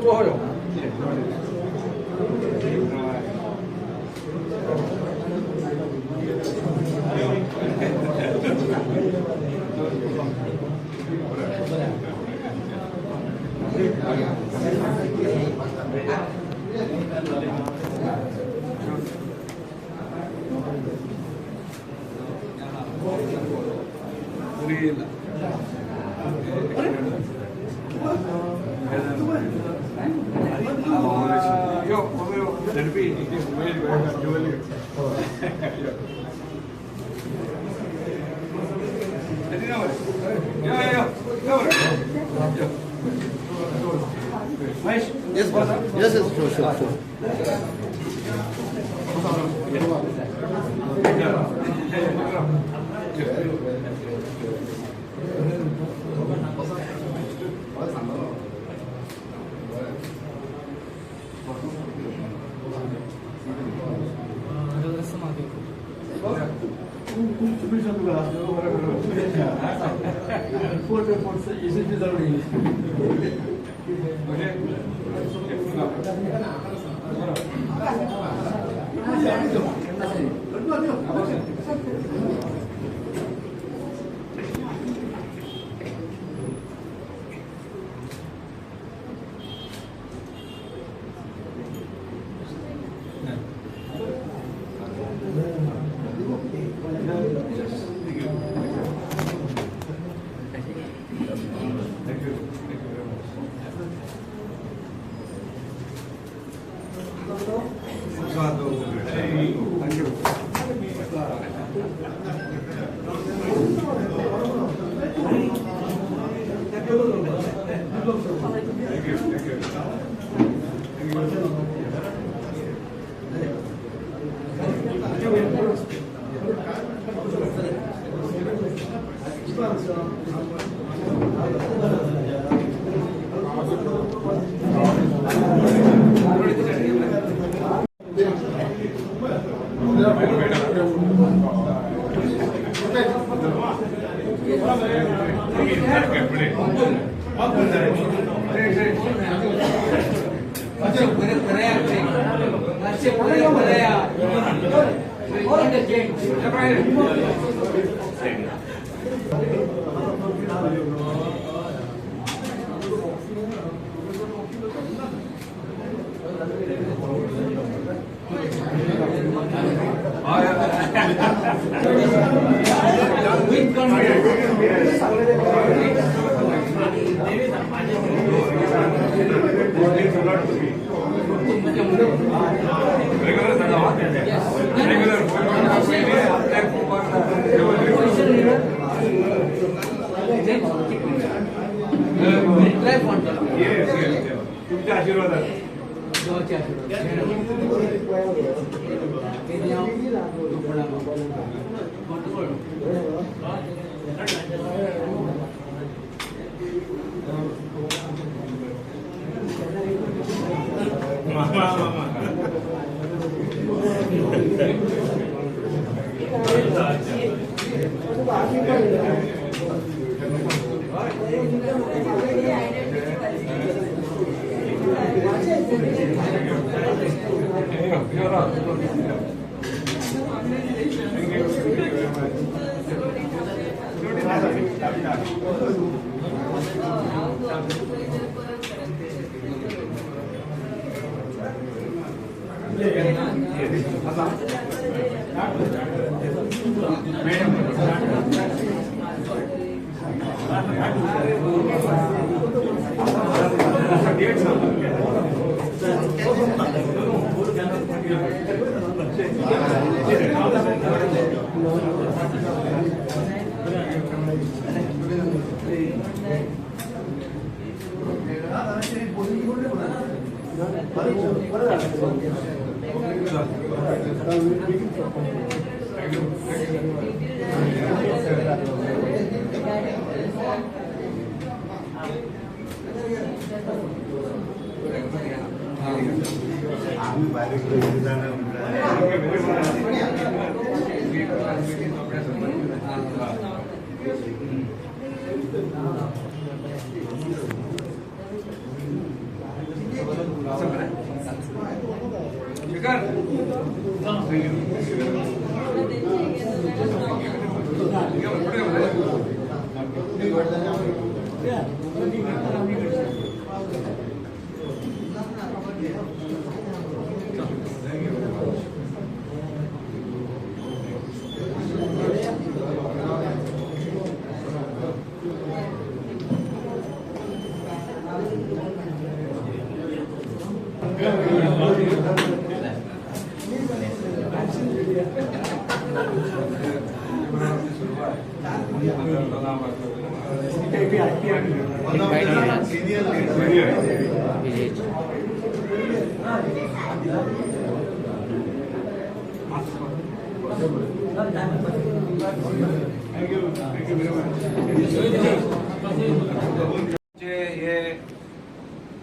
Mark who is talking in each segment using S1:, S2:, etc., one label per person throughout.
S1: 多少有？Yes,
S2: yes, sure, sure, sure.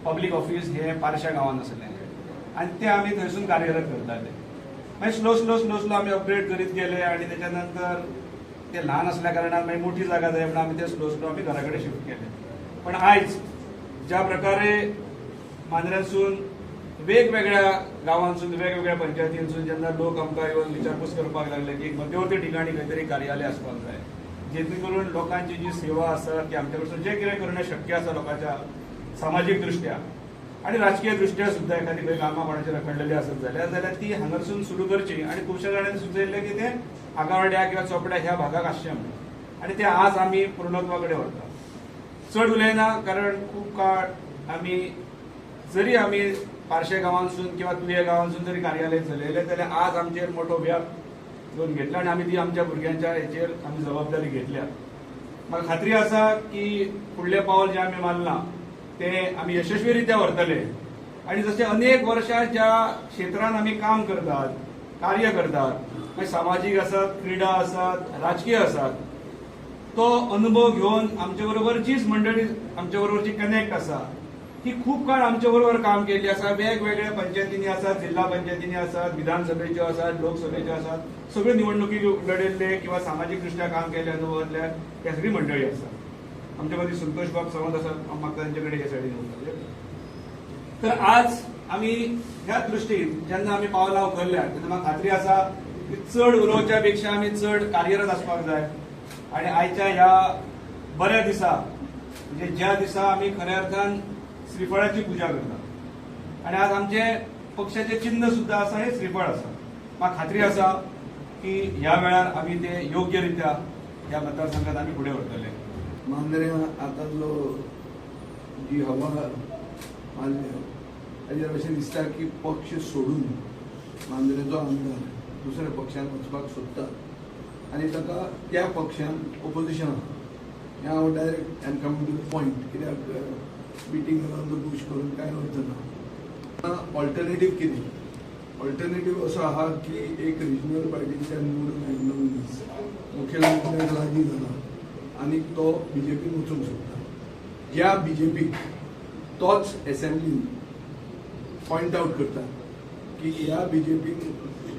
S1: Public office हे पारशा गावात आसलें आणि ते आम्ही थंयसून कार्यरत करताले. मागीर स्लो आम्ही अपग्रेड करीत गेले आणि त्याच्यानंतर ते ल्हान असल्या कारणान मागीर मोठी जागा जाय म्हणून आम्ही ते स्लो आम्ही घराकडे शिफ्ट केले. पण आयज ज्या प्रकारे मांद्र्यासून वेगवेगळ्या गावांसून वेगवेगळ्या पंचायतींसून जेन्ना लोक आमकां येवन विचारपूस करपाक लागले की मध्यवर्ती ठिकाणी खंय कार्यालय आसपाक जाय जेणे करून लोकांची जी सेवा आसा की आमच्या कडसून जे कितें करणें शक्य आसा लोकांच्या सामाजिक दृष्ट्या आणि राजकीय दृष्ट्या सुद्धा एखादी खंय कामां कोणाची रखडलेली आसत जाल्यार ती हांगारसून सुरू करची आणि खुबश्या जाणांनी सुचयल्लें की ते आगावाड्या किंवा चोपड्या ह्या भागाक आसचें म्हणून आणि ते आज आमी पूर्णत्वा कडेन व्हरता. चड उलयना कारण खूब काळ आमी जरी आमी पारशे गांवांसून किंवा तुये गांवांसून जरी कार्यालय चलयलें जाल्यार आज आमचेर मोठो व्याप घेवन घेतला आणि आमी ती आमच्या भुरग्यांच्या हेचेर आमी जबाबदारी घेतल्या. म्हाका खात्री आसा की फुडलें पावल जें आमी मारलां ते आमी यशस्वीरित्या व्हरतले आणि जसे अनेक वर्षां ज्या क्षेत्रांत आमी काम करतात कार्य करतात मागीर सामाजीक आसात क्रीडा आसात राजकीय आसात तो अनुभव घेवन आमचे बरोबर जीच मंडळी आमचे बरोबरची कनेक्ट आसा ही खूप काळ आमच्या बरोबर काम केल्ली आसा. वेगवेगळ्या पंचायतींनी आसात जिल्हा पंचायतींनी आसात विधानसभेच्यो आसात लोकसभेच्यो आसात सगळ्यो निवडणुकी लढयल्ले किंवा सामाजीक दृष्ट्या काम केले अनुभवांतल्या ह्या सगळी मंडळी आसात. आमच्या मदीं संतोष बाब सावंत आसात म्हाका तांचे कडेन हे सायडीन उरतले. तर आज आमी ह्या दृश्टीन जेन्ना आमी पावलां उखल्ल्यात तेन्ना म्हाका खात्री आसा की चड उलोवच्या पेक्षा आमी चड कार्यरत आसपाक जाय आणि आयच्या ह्या बऱ्या दिसा म्हणजे ज्या दिसा आमी खऱ्या अर्थान श्रीफळाची पूजा करतात आणि आज आमचे पक्षाचे चिन्ह सुद्धा आसा हे श्रीफळ आसा. म्हाका खात्री आसा की ह्या वेळार आमी ते योग्यरित्या ह्या मतदारसंघात आमी फुडें व्हरतले.
S2: मांद्र्या आतांतलो जी हवा मारल्या ताजेर अशें दिसता की पक्ष सोडून मांद्रेचो आमदार दुसऱ्या पक्षान वचपाक सोदता आनी ताका त्या पक्षान ओपोजिशन हें हांव direct am come to the point कित्याक बिटींग अराउंड द बुश करून कांय अर्थ ना. ऑल्टरनेटीव कितें ऑल्टरनेटीव असो आहा की एक रिजनल पार्टीच्यान निवडून आयिल्लो मनीस मुखेलमंत्र्याक लागीं जाला आनी तो बीजेपीन वचूंक सोदता. ज्या बीजेपीक तोच एसेंब्लीन पॉयंट आउट करता की ह्या बीजेपीन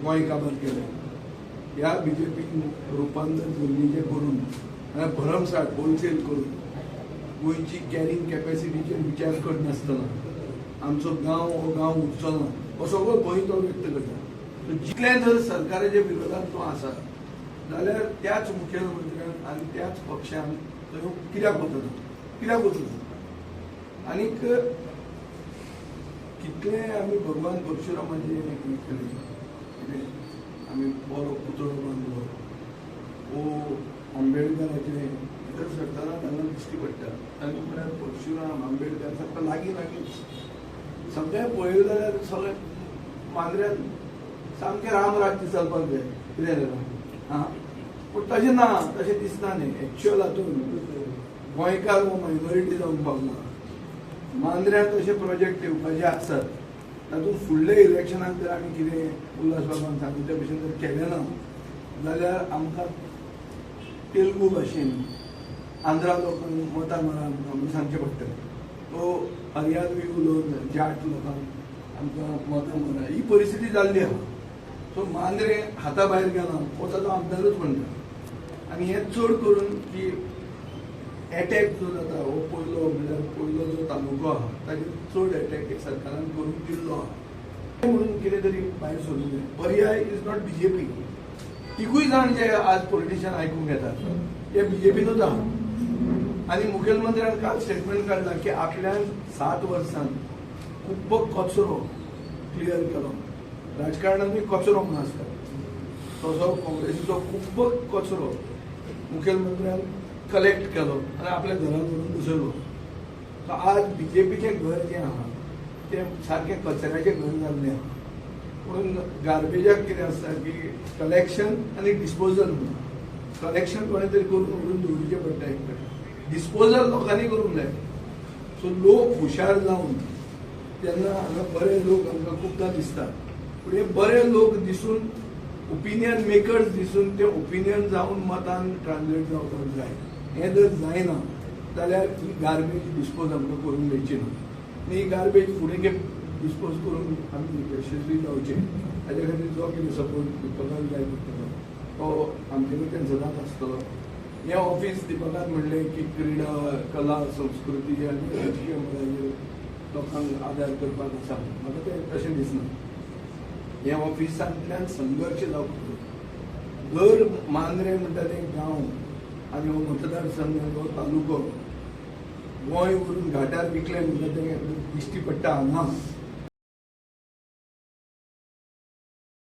S2: गोंय काबार केलें ह्या बीजेपीन रुपांतर गरजेचें करून भरमसाट होलसेल करून गोंयची कॅरींग कॅपॅसिटीचेर विचार करनासतना आमचो गांव हो गांव उरचो ना हो सगळो भंय तो व्यक्त करता. जितले जर सरकाराच्या विरोधात तो आसा जाल्यार त्याच मुखेलमंत्र्यान आनी त्याच पक्षान तो कित्याक वचना आनीक कितले आमी भगवान परशुरामाचे हें केलें, कितें आमी बरो पुतळो बांदलो वो आंबेडकराचे भितर सरतना तांकां दिश्टी पडटा. तांकां म्हळ्यार परशुराम आंबेडकर सारको लागीं सगळें पळयलें जाल्यार सगळें मांद्र्यान सामकें रामराज्य चलपाक जाय कितें जाल्यार पूण तशें ना, तशें दिसना न्ही. एक्च्युअल हातून गोंयकार हो मायनॉरिटी जावन पावना. मांद्र्यान तशे प्रोजेक्ट येवपाचे आसतात तातूंत फुडल्या इलेक्शनाक जर आमी कितें उल्हास बाबान सांगिल्ले भशेन जर केलें ना जाल्यार आमकां तेलुगू भाशेन आंध्रा लोकांक मतां मारात आमी सांगचें पडटलें. तो हरयाणवी उलोवन जाट लोकांक आमकां मतां मारा ही परिस्थिती जाल्ली आहा. सो मांद्रे हाता भायर गेला हो ताचो आमदारूच म्हणटा. आनी हें चड करून की एटॅक जो जाता हो पयलो जो तालुको आहा ताचेर चड एटॅक सरकारान करून दिल्लो आहा म्हणून कितें तरी भायर सरूंक जाय. पर्याय इज नॉट बीजेपी. तिगूय जाण जे आज पॉलिटिशियन आयकूंक येतात ते बीजेपीनूच आहा. आनी मुखेलमंत्र्यान काल स्टेटमेंट काडला की आपल्यान 7 वर्सांत खूब कचरो क्लियर केलो. राजकारणांतूय कचरो म्हूण आसता तसो काँग्रेसीचो खूब कचरो मुखेलमंत्र्यान कलेक्ट केलो आनी आपल्या घरांत व्हरून घुसयलो. सो आज बीजेपीचें घर जें आहा तें सारकें कचऱ्याचें घर जाल्लें आहा. पूण गार्बेजाक कितें आसता की कलेक्शन आनी डिस्पोजल म्हणून. कलेक्शन कोणें तरी करून व्हरून दवरचें पडटा एक कडेन. डिस्पोजल लोकांनी करूंक जाय. सो लोक हुशार जावन तेन्ना हांगा बरे लोक आमकां खुबदां दिसतात. पूण हे बरे लोक दिसून ओपिनियन मेकर्स दिसून ते ओपिनियन जावन मतान ट्रान्सलेट जावपाक जाय. हें जर जायना जाल्यार ही गार्बेज डिस्पोज आमकां करून मेळची ना. आनी ही गार्बेज फुडें डिस्पोज करून आमी यशस्वी जावचे हाजे खातीर जो कितें सपोर्ट दिवपाक जाय पडटलो तो आमचे कडच्यान सदांच आसतलो. हें ऑफीस दिवपाक म्हणलें की क्रीडा कला संस्कृती आनी राजकीय मळाचेर लोकांक आदार करपाक आसा. म्हाका तें तशें दिसना. हे ऑफिसांतल्यान संघर्श जावपाक दर मांद्रे म्हणटा तें गांव आनी हो मतदारसंघ हो तालुको गोंय व्हरून घाटार विकले म्हणटा तें दिश्टी पडटा हांगा